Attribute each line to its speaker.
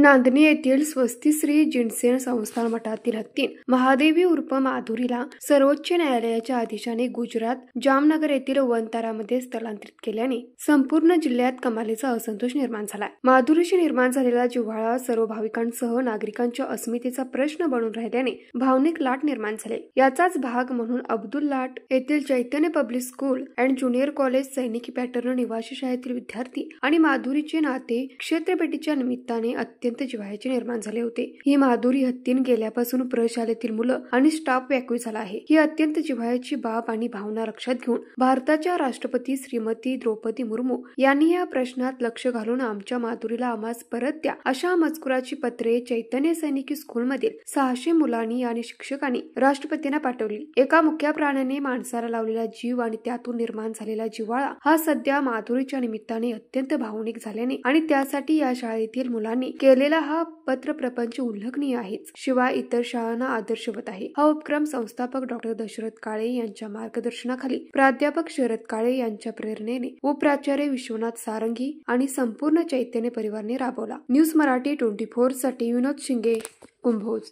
Speaker 1: नांदणी येथील स्वस्ती श्री जिनसेन संस्थान मठातील हत्तीन महादेवी उर्फ माधुरीला सर्वोच्च न्यायालयाच्या आदेशाने गुजरात जामनगर येथील वनतारामध्ये स्थलांतरित केल्याने संपूर्ण जिल्ह्यात कमालीचा असंतोष निर्माण झालाय। माधुरीशी निर्माण झालेला जिव्हाळा सर्व भाविकांसह नागरिकांच्या अस्मितेचा प्रश्न बनून राहिल्याने भावनिक लाट निर्माण झाले। याचाच भाग म्हणून अब्दुल लाट येथील Chaitanya public school and junior college सैनिकी पॅटर्न निवासी शाळेतील विद्यार्थी आणि माधुरीचे नाते क्षेत्रभेटीच्या निमित्ताने अत्यंत जिव्हाळ्याचे निर्माण झाले होते। ही माधुरी हत्तीन गेल्यापासून प्रशालेतील मुलं आणि स्टाफ व्याकुळ झाला आहे। ही अत्यंत जिव्हाळ्याची बाब आणि भावना लक्षात घेऊन भारताच्या राष्ट्रपती श्रीमती द्रौपदी मुर्मू यांनी या प्रश्नात लक्ष घालून आमच्या माधुरीला आम्हास परत द्या अशा मजकुराची पत्रे चैतन्य सैनिकी स्कूलमधील 600 मुलांनी आणि शिक्षकांनी राष्ट्रपतींना पाठवली। एका मुक्या प्राण्याने माणसाला लावलेला जीव आणि त्यातून निर्माण झालेला जिव्हाळा हा सध्या माधुरीच्या निमित्ताने अत्यंत भावनिक झाल्याने आणि त्यासाठी या शाळेतील मुलांनी केलेला हा पत्र प्रपंच उल्लेखनीय आहे। शिवाय इतर शाळांना आदर्शवत आहे। हा उपक्रम संस्थापक डॉक्टर दशरथ काळे यांच्या मार्गदर्शनाखाली प्राध्यापक शरद काळे यांच्या प्रेरणेने व प्राचार्य विश्वनाथ सारंगी आणि संपूर्ण चैतन्य परिवाराने राबवला। न्यूज मराठी 24 साठी विनोद शिंगे, कुंभोज।